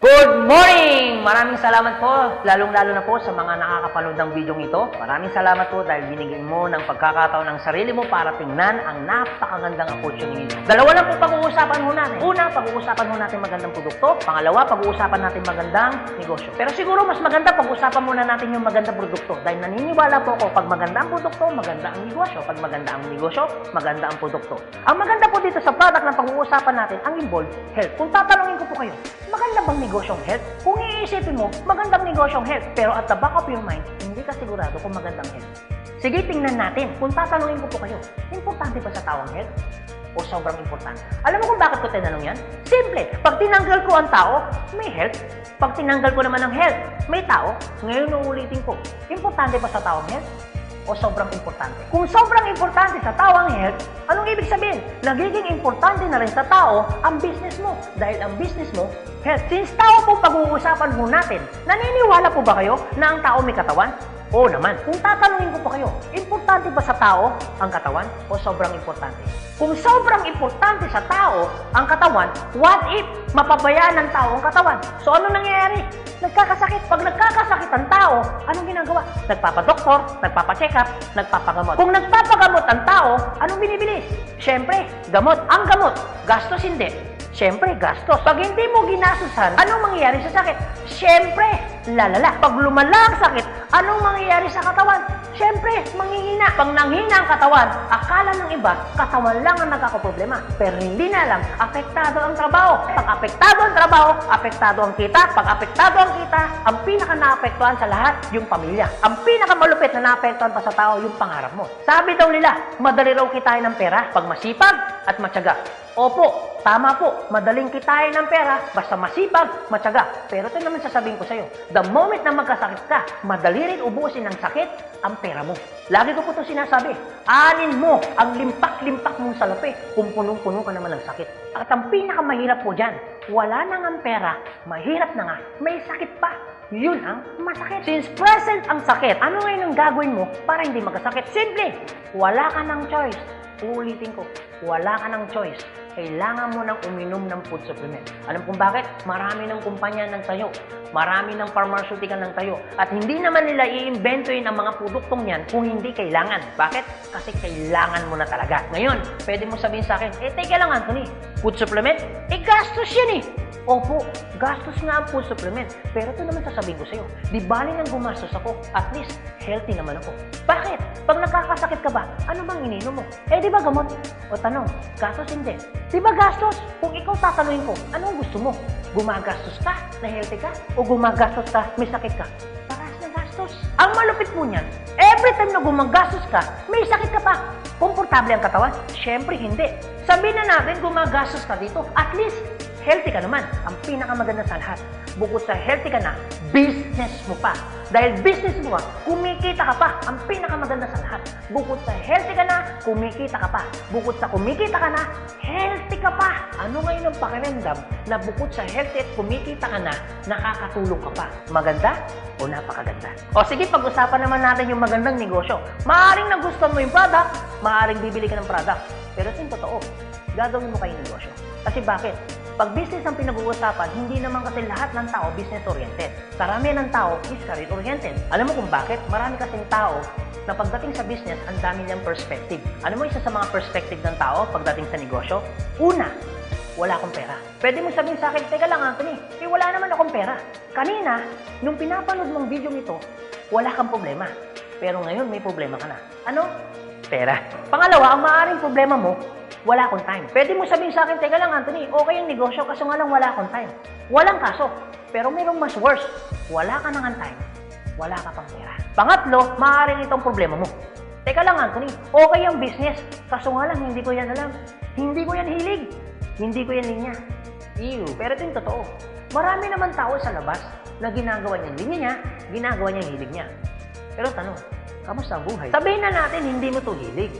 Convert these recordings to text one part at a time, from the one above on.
Good morning! Maraming salamat po, lalong-lalo na po sa mga nakakapanood ng video ito. Maraming salamat po dahil binigyan mo ng pagkakataon ng sarili mo para tingnan ang napakagandang opportunity. Dalawa lang po pag-uusapan ho natin. Una, pag-uusapan ho natin magandang produkto. Pangalawa, pag-uusapan natin magandang negosyo. Pero siguro mas maganda pag-usapan muna natin yung magandang produkto dahil naniniwala po ako pag maganda ang produkto, maganda ang negosyo. Pag maganda ang negosyo, maganda ang produkto. Ang maganda po dito sa product na pag-uusapan natin, ang involved health. Kung tatanungin ko po kayo, maganda bang negosyong health? Kung iisipin mo, magandang negosyong health. Pero at the back of your mind, hindi ka sigurado kung magandang health. Sige, tingnan natin. Kung tatanungin ko po kayo, importante ba sa tao ang health? O sobrang importante? Alam mo kung bakit ko tinanong yan? Simple. Pag tinanggal ko ang tao, may health. Pag tinanggal ko naman ang health, may tao. Ngayon uulitin ko, importante ba sa tao ang health? O sobrang importante? Kung sobrang importante sa tao ang health, anong ibig sabihin? Nagiging importante na rin sa tao ang business mo. Dahil ang business mo, health. Since tao po pag-uusapan mo natin, naniniwala po ba kayo na ang tao may katawan? Oo naman. Kung tatanungin ko po kayo, importante ba sa tao ang katawan o sobrang importante? Kung sobrang importante sa tao ang katawan, what if mapabayaan ng tao ang katawan? So ano nangyayari? Nagkakasakit. Pag nagkakasakit ang tao, anong ginagawa? Nagpapadoktor, nagpapacheck up, nagpapagamot. Kung nagpapagamot ang tao, anong binibilis? Siyempre, gamot. Ang gamot, gastos hindi. Siyempre, gastos. Pag hindi mo ginasusan, anong mangyayari sa sakit? Siyempre, lalala. Pag lumala ang sakit, anong mangyayari sa katawan? Siyempre, manghihina. Pag nanghina ang katawan, akala ng iba, katawan lang ang nagkakaproblema. Pero hindi na alam, apektado ang trabaho. Pag apektado ang trabaho, apektado ang kita. Pag apektado ang kita, ang pinaka-naapektuhan sa lahat, yung pamilya. Ang pinaka-malupit na naapektuhan pa sa tao, yung pangarap mo. Sabi daw nila, madali raw kitain ng pera pag masipag at matyaga. Opo, tama po, madaling kitain ng pera, basta masipag, matyaga. Pero ito naman sasabihin ko sa'yo, the moment na magkasakit ka, madali rin ubusin ng sakit ang pera mo. Lagi ko po ito sinasabi, anin mo ang limpak-limpak mong salapi kung punong-puno ka naman ng sakit. At ang pinakamahirap po dyan, wala na nga pera, mahirap na nga, may sakit pa. Yun ang masakit. Since present ang sakit, ano ngayon ang gagawin mo para hindi magkasakit? Simple, wala ka ng choice. Uulitin ko, wala ka ng choice. Kailangan mo nang uminom ng food supplement. Alam kung bakit? Marami ng kumpanya ng tayo. Marami ng pharmaceutical ng tayo. At hindi naman nila i-inventoyin ang mga produktong yan kung hindi kailangan. Bakit? Kasi kailangan mo na talaga. Ngayon, pwede mo sabihin sa akin, teka lang Anthony, food supplement? Gastos yan eh. Opo, gastos nga ang food supplement. Pero ito naman sasabihin ko sa'yo, di bali nang gumastos ako, at least healthy naman ako. Bakit? Pag nakakasakit ka ba, ano bang ininom mo? Di ba gamot? O tanong, gastos hindi. Di ba gastos? Kung ikaw tatanungin ko, anong gusto mo? Gumagastos ka na healthy ka? O gumagastos ka, may sakit ka? Parehas na gastos. Ang malupit mo niyan, every time na gumagastos ka, may sakit ka pa. Komportable ang katawan? Siyempre hindi. Sabihin na natin gumagastos ka dito, at least healthy ka naman. Ang pinakamaganda sa lahat, bukod sa healthy ka na, business mo pa. Dahil business mo, kumikita ka pa. Ang pinakamaganda sa lahat, bukod sa healthy ka na, kumikita ka pa. Bukod sa kumikita ka na, healthy ka pa. Ano ngayon ang pakiramdam na bukod sa healthy at kumikita ka na, nakakatulong ka pa? Maganda o napakaganda? O sige, pag-usapan naman natin yung magandang negosyo. Maaaring nagustuhan mo yung product, maaaring bibili ka ng product. Pero ito yung totoo, gagawin mo kayo negosyo. Kasi bakit? Pag business ang pinag-uusapan, hindi naman kasi lahat ng tao business-oriented. Karamihan ng tao is career-oriented. Alam mo kung bakit? Marami kasing tao na pagdating sa business, ang dami niyang perspective. Alam mo isa sa mga perspective ng tao pagdating sa negosyo? Una, wala akong pera. Pwede mo sabihin sa akin, teka lang Anthony, wala naman akong pera. Kanina, nung pinapanood mong video nito, wala kang problema. Pero ngayon, may problema ka na. Ano? Pera. Pangalawa, ang maaaring problema mo, wala akong time. Pwede mo sabihin sa akin, teka lang Anthony, okay yung negosyo kaso nga lang wala akong time. Walang kaso. Pero mayroong mas worse. Wala ka na nga time. Wala ka pang pera. Pangatlo, maaaring itong problema mo. Teka lang Anthony, okay yung business kaso nga lang hindi ko yan alam. Hindi ko yan hilig. Hindi ko yan linya. Ew. Pero ito yung totoo. Marami naman tao sa labas na ginagawa niya linya niya, ginagawa niya hilig niya. Pero tanong, kamusta ang buhay? Sabihin na natin hindi mo to hilig.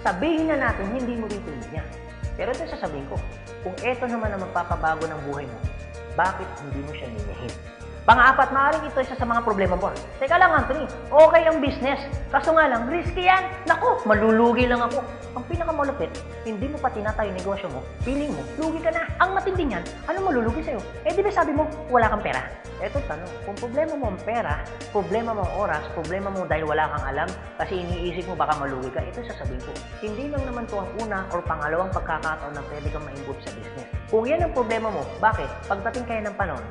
Sabihin na natin, hindi mo rito niya. Pero ito sasabihin ko, kung ito naman ang magpapabago ng buhay mo, bakit hindi mo siya ninyahin? Pang-apat, maaaring ito isa sa mga problema mo. Teka lang, Anthony, okay ang business. Kaso nga lang, risky yan. Naku, malulugi lang ako. Ang pinakamalupit, hindi mo pa tinatayo yung negosyo mo, feeling mo, lugi ka na. Ang matindi niyan, ano malulugi sa'yo? Eh di ba sabi mo, wala kang pera? Eto tanong, kung problema mo ang pera, problema mo ang oras, problema mo dahil wala kang alam, kasi iniisip mo baka malugi ka, ito sasabihin ko. Hindi lang naman to ang una or pangalawang pagkakataon na pwede kang ma-involve sa business. Kung yan ang problema mo, bakit? Pagdating kayo ng panahon,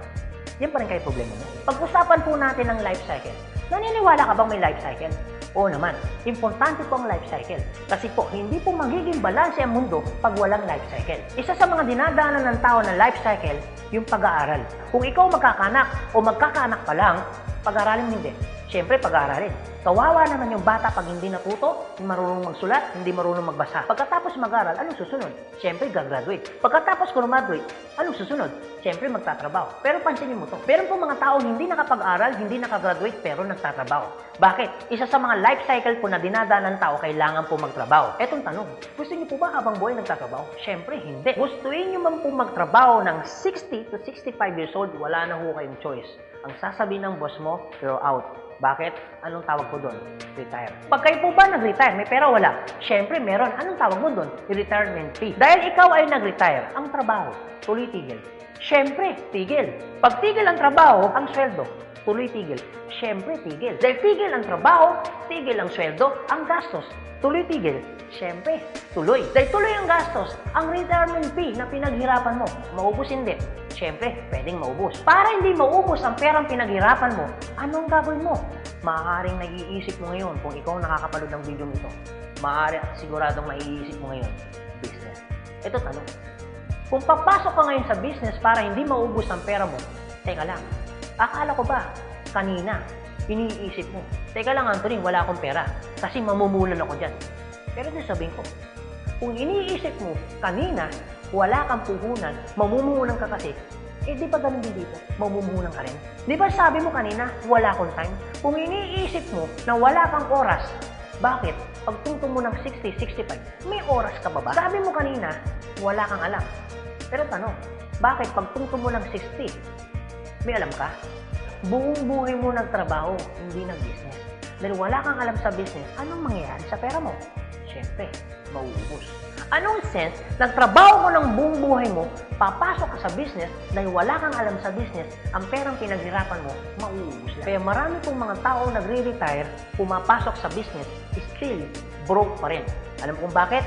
yan pa rin kayo problema mo. Pag-usapan po natin ang life cycle. Naniniwala ka bang may life cycle? Oo naman, importante po ang life cycle. Kasi po, hindi po magiging balanse ang mundo pag walang life cycle. Isa sa mga dinadaanan ng tao na life cycle, yung pag-aaral. Kung ikaw magkakaanak o magkakaanak pa lang, pag-aaralin mo hindi. Siyempre, pag-aaralin. Kawawa naman yung bata pag hindi natuto, hindi marunong magsulat, hindi marunong magbasa. Pagkatapos mag-aral, anong susunod? Siyempre, gagraduate. Pagkatapos graduate, anong susunod? Siyempre, magtatrabaho. Pero pansinin mo to. Meron po mga taong hindi nakapag-aral, hindi nakagraduate, pero nagtatrabaho. Bakit? Isa sa mga life cycle po na dinadaan ng tao, kailangan po magtrabaho. Etong tanong, gusto niyo po ba habang buhay nagtatrabaho? Siyempre, hindi. Gustuin niyo man po magtrabaho ng 60 to 65 years old, wala na ho kayong choice. Ang sasabihin ng boss mo, you're out. Bakit? Anong tawag po doon? Retire. Pag kayo po ba nag-retire, may pera wala? Siyempre, meron. Anong tawag mo doon? Retirement fee. Dahil ikaw ay nag-retire, ang trabaho, tuloy tigil. Siyempre, tigil. Pag tigil ang trabaho, ang sweldo, tuloy tigil. Siyempre, tigil. Dahil tigil ang trabaho, tigil ang sweldo, ang gastos, tuloy tigil. Siyempre, tuloy. Dahil tuloy ang gastos, ang retirement fee na pinaghirapan mo, maubos hindi. Siyempre, pwedeng maubos. Para hindi maubos ang perang pinaghirapan mo, anong gagawin mo? Maaaring naiisip mo ngayon kung ikaw nakakapanood ng video nito. Maaari at siguradong maiisip mo ngayon, business. Ito tanong. Kung papasok ka ngayon sa business para hindi maubos ang pera mo, teka lang, akala ko ba kanina, iniisip mo, teka lang Anthony, wala akong pera kasi mamumulan ako dyan. Pero sabihin ko, kung iniisip mo kanina, wala kang puhunan, mamumuhunan ka kasi, eh di ba ganun din dito? Mamumuhunan ka rin. Di ba sabi mo kanina, wala akong time? Kung iniisip mo na wala kang oras, bakit? Pagtungtong mo ng 60, 65, may oras ka ba ba? Sabi mo kanina, wala kang alam. Pero tanong, bakit pagtungtong mo ng 60, may alam ka? Buong buhay mo nagtrabaho, hindi nag-business. Dahil wala kang alam sa business, anong mangyayari sa pera mo? Siyempre, mauubos. Anong sense, nagtrabaho mo ng buong buhay mo, papasok ka sa business, dahil wala kang alam sa business, ang perang pinaghirapan mo, mauubos lang. Kaya marami pong mga tao nagre-retire, pumapasok sa business, still broke pa rin. Alam kung bakit?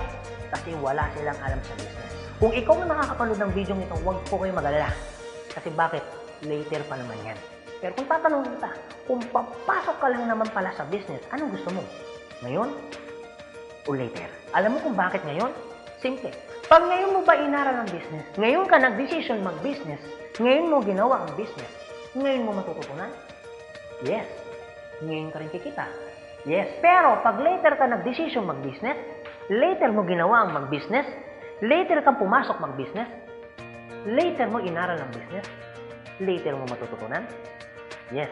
Kasi wala silang alam sa business. Kung ikaw ang nakakapanood ng video nito, huwag po kayo mag-alala. Kasi bakit? Later pa naman yan. Pero kung tatanungin kita, kung papasok ka lang naman pala sa business, anong gusto mo? Ngayon o later? Alam mo kung bakit ngayon? Simple. Pag ngayon mo ba inaral ang business, ngayon ka nag-decision mag-business, ngayon mo ginawa ang business, ngayon mo matututunan? Yes. Ngayon ka rin kikita? Yes. Pero pag later ka nag-decision mag-business, later mo ginawa ang mag-business, later kang pumasok mag-business, later mo inaral ang business, later mo matututunan? Yes.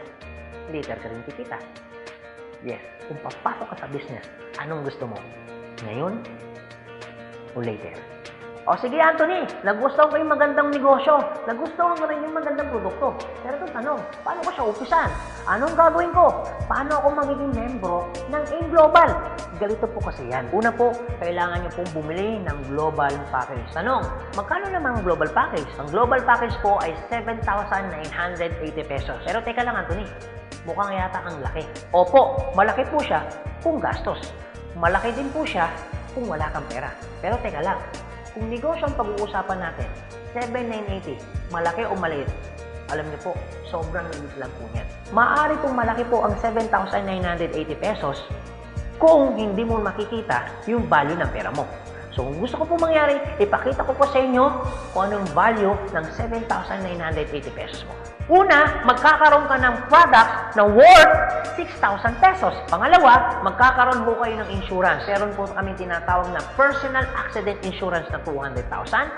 Later ka rin kikita? Yes. Kung papasok ka sa business, anong gusto mo? Ngayon o later? O sige Anthony, nagustuhan ko yung magandang negosyo, nagustuhan ko rin yung magandang produkto. Pero ito tanong, paano ko siya umpisan? Anong gagawin ko? Paano ako magiging membro ng AIM Global? Galito po kasi yan. Una po, kailangan nyo pong bumili ng global package. Tanong, magkano naman ang global package? Ang global package po ay 7,980 pesos. Pero teka lang Anthony, mukhang yata ang laki. Opo, malaki po siya kung gastos. Malaki din po siya kung wala kang pera. Pero teka lang, kung negosyo ang pag-uusapan natin, 7,980, malaki o maliit? Alam niyo po, sobrang liit lang po niyan. Maaari pong malaki po ang 7,980 pesos kung hindi mo makikita yung value ng pera mo. So kung gusto ko po mangyari, ipakita ko po sa inyo kung anong value ng 7,980 pesos mo. Una, magkakaroon ka ng product na worth 6,000 pesos. Pangalawa, magkakaroon po kayo ng insurance. Meron po kami tinatawag na personal accident insurance na 200,000,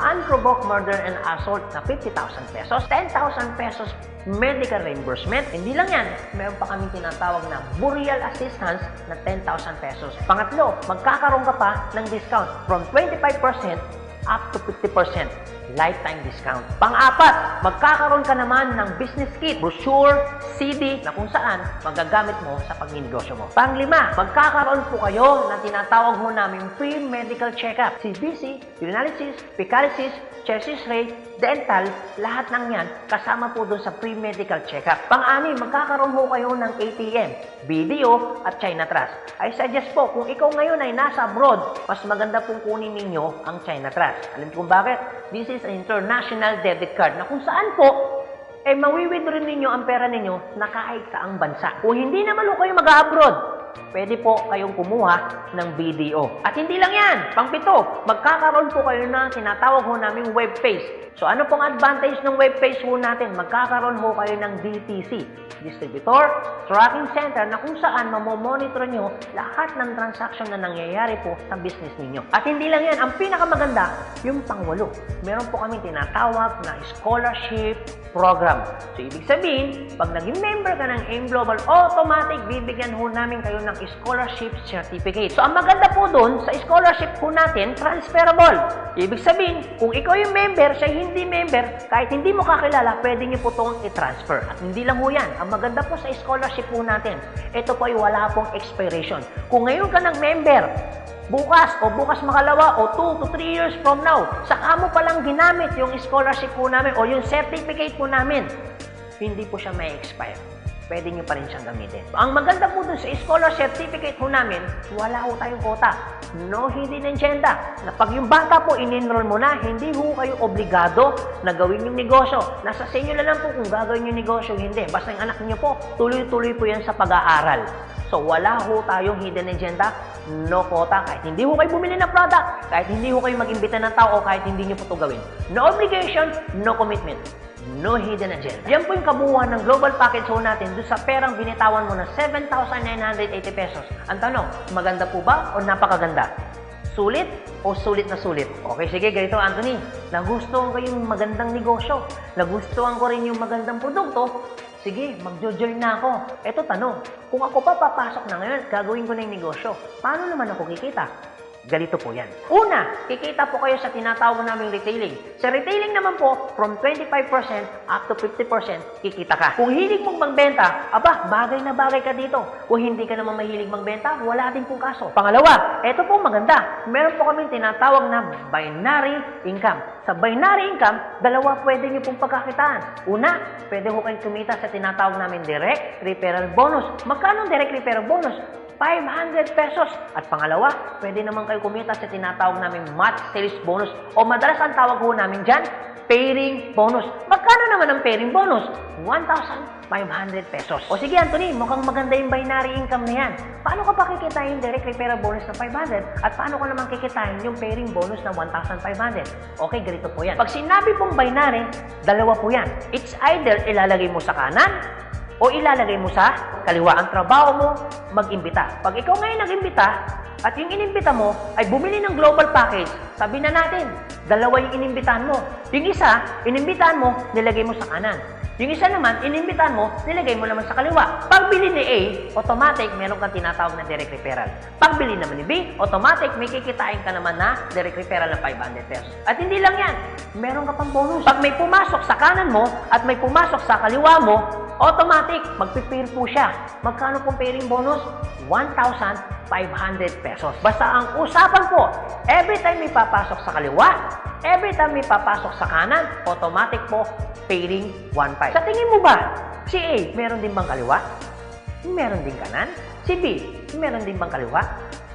unprovoked murder and assault na 50,000 pesos, 10,000 pesos medical reimbursement. Hindi lang yan, meron pa kami tinatawag na burial assistance na 10,000 pesos. Pangatlo, magkakaroon ka pa ng discount from 25% up to 50%. lifetime discount. Pang-apat, magkakaroon ka naman ng business kit, brochure, CD na kung saan magagamit mo sa pagninegosyo mo. Pang-lima, magkakaroon po kayo ng tinatawag mo namin free medical check-up. CBC, urinalysis, fecalysis, chest x-ray, dental, lahat ng yan kasama po doon sa free medical check-up. Pang-anim, magkakaroon po kayo ng ATM, video at China Trust. I suggest po, kung ikaw ngayon ay nasa abroad, mas maganda pong kunin ninyo ang China Trust. Alam niyo kung bakit? This is an international debit card na kung saan po mawi-withdraw ninyo ang pera ninyo na kahit saang bansa. Kung hindi naman kayo mag-abroad, pwede po kayong kumuha ng BDO. At hindi lang yan, pang-pito, magkakaroon po kayo ng tinatawag ho naming webpage. So ano pong advantage ng webpage po natin? Magkakaroon ho kayo ng DTC, Distributor Tracking Center, na kung saan mamomonitor nyo lahat ng transaction na nangyayari po sa business ninyo. At hindi lang yan, ang pinakamaganda, yung pang-walo. Meron po kami tinatawag na scholarship program. So, ibig sabihin, pag naging member ka ng AIM Global, automatic bibigyan ho namin kayo ng scholarship certificate. So, ang maganda po doon, sa scholarship po natin, transferable. Ibig sabihin, kung ikaw yung member, siya hindi member, kahit hindi mo kakilala, pwede niyo po itong i-transfer. At hindi lang ho yan. Ang maganda po sa scholarship po natin, ito po ay wala pong expiration. Kung ngayon ka ng member, bukas o bukas makalawa o 2 to 3 years from now, saka mo palang ginamit yung scholarship po namin o yung certificate po namin, hindi po siya may expire. Pwede nyo pa rin siyang gamitin. So, ang maganda po dun sa scholar certificate po namin, wala ho tayong quota. No hidden agenda. Na pag yung bata po in-enroll mo na, hindi ho kayo obligado na gawin yung negosyo. Nasa sa inyo na lang po kung gagawin yung negosyo, hindi. Basta yung anak niyo po, tuloy-tuloy po yan sa pag-aaral. So, wala ho tayong hidden agenda, no quota. Kahit hindi ho kayo bumili ng product, kahit hindi ho kayo mag-imbita ng tao, kahit hindi nyo po ito gawin. No obligation, no commitment. No hidden agenda. Yan po yung kabuuan ng global package ho natin doon sa perang binitawan mo na 7,980 pesos. Ang tanong, maganda po ba o napakaganda? Sulit o sulit na sulit? Okay, sige, ganito Anthony. Nagustuhan ko yung magandang negosyo. Nagustuhan ko rin yung magandang produkto. Sige, mag-join na ako. Eto tanong, kung ako pa papasok na ngayon, gagawin ko na yung negosyo. Paano naman ako kikita? Ganito po yan. Una, kikita po kayo sa tinatawag naming retailing. Sa retailing naman po, from 25% up to 50% kikita ka. Kung hilig mong magbenta, aba, bagay na bagay ka dito. Kung hindi ka naman mahilig magbenta, wala din pong kaso. Pangalawa, eto po maganda. Meron po kaming tinatawag na binary income. Sa binary income, dalawa pwede nyo pong pagkakitaan. Una, pwede ho kayong kumita sa tinatawag namin direct referral bonus. Magkano direct referral bonus? 500 pesos. At pangalawa, pwede naman kayo kumita sa tinatawag namin match sales bonus o madalas ang tawag ho namin dyan, pairing bonus. Magkano naman ang pairing bonus? 1,500 pesos. O sige Anthony, mukhang maganda yung binary income na yan. Paano ka pa kikitain yung direct referral bonus na 500 at paano ka naman kikitain yung pairing bonus na 1,500? Okay, ganito po yan. Pag sinabi pong binary, dalawa po yan. It's either ilalagay mo sa kanan o ilalagay mo sa kaliwa. Ang trabaho mo, mag-imbita. Pag ikaw ngayon nag-imbita, at yung inimbita mo ay bumili ng global package, sabi na natin, dalawa yung inimbitahan mo. Yung isa, inimbitahan mo, nilagay mo sa kanan. Yung isa naman, inimbitahan mo, nilagay mo naman sa kaliwa. Pagbili ni A, automatic, meron kang tinatawag na direct referral. Pagbili naman ni B, automatic, may kikitain ka naman na direct referral ng 500 pesos. At hindi lang yan, meron ka pang bonus. Pag may pumasok sa kanan mo at may pumasok sa kaliwa mo, automatic, magpipair po siya. Magkano pong pairing bonus? 1,500 pesos. Basta ang usapan po, every time may papasok sa kaliwa, every time may papasok sa kanan, automatic po, pairing 1,500. Sa tingin mo ba, si A, meron din bang kaliwa? Meron din kanan? Si B, meron din bang kaliwa?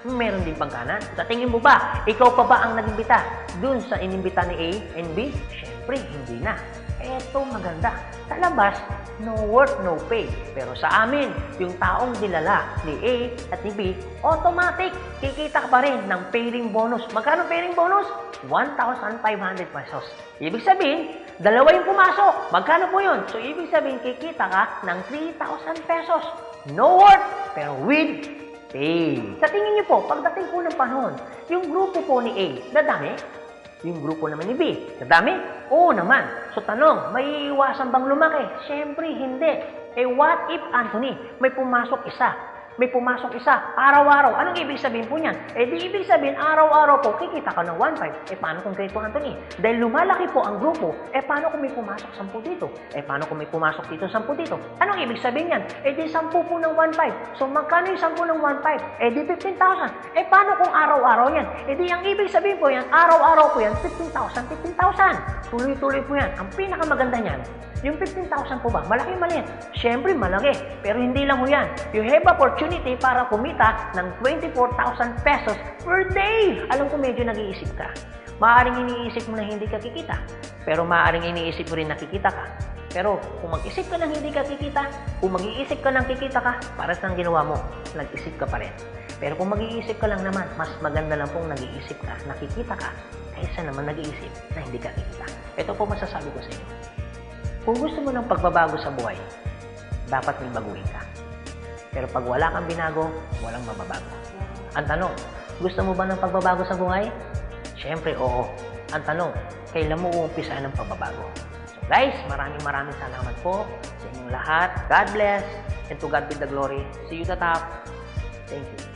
Meron din bang kanan? Sa tingin mo ba, ikaw pa ba ang nag-imbita dun sa inimbita ni A and B? Siyempre, hindi na. Eto maganda. Sa labas, no work, no pay. Pero sa amin, yung taong dilala ni A at ni B, automatic, kikita ka pa rin ng pairing bonus. Magkano pairing bonus? 1,500 pesos. Ibig sabihin, dalawa yung pumasok. Magkano po yun? So, ibig sabihin, kikita ka ng 3,000 pesos. No work, pero with pay. Sa tingin niyo po, pagdating po ng panahon, yung grupo po ni A, dadami? Yung grupo naman ni B, nadami? Oo naman. So tanong, may iwasan bang lumaki? Siyempre, hindi. Eh what if, Anthony, may pumasok isa? may pumasok isa, araw-araw. Anong ibig sabihin po niyan? Di ibig sabihin, araw-araw po, kikita ka ng 1.5. Paano kung kay Anthony? Dahil lumalaki po ang grupo, paano kung may pumasok 10 dito? Paano kung may pumasok dito 10 dito? Anong ibig sabihin yan? Di 10 po ng 1.5. So, magkano yung 10 ng 1.5? Di 15,000. Paano kung araw-araw yan? Di ang ibig sabihin po yan, araw-araw po yan, 15,000, 15,000. Tuloy-tuloy po yan. Ang pinakamaganda niyan, yung 15,000 po ba? Malaki maliit? Siyempre malaki. Pero hindi lang mo yan. You have opportunity para kumita ng 24,000 pesos per day. Alam ko medyo nag-iisip ka. Maaaring iniisip mo na hindi ka kikita. Pero maaaring iniisip mo rin na kikita ka. Pero kung mag-isip ka ng hindi ka kikita, kung mag-iisip ka ng kikita ka, para sa ginawa mo, nag-isip ka pa rin. Pero kung mag-iisip ka lang naman, mas maganda lang pong nag-iisip ka, nakikita ka, kaysa naman nag-iisip na hindi ka kikita. Ito po masasabi ko sa inyo. Kung gusto mo ng pagbabago sa buhay, dapat may baguhin ka. Pero pag wala kang binago, walang mababago. Ang tanong, gusto mo ba ng pagbabago sa buhay? Siyempre, oo. Ang tanong, kailan mo uumpisahan ng pagbabago? So guys, maraming salamat po sa inyong lahat. God bless, and to God be the glory. See you at the top. Thank you.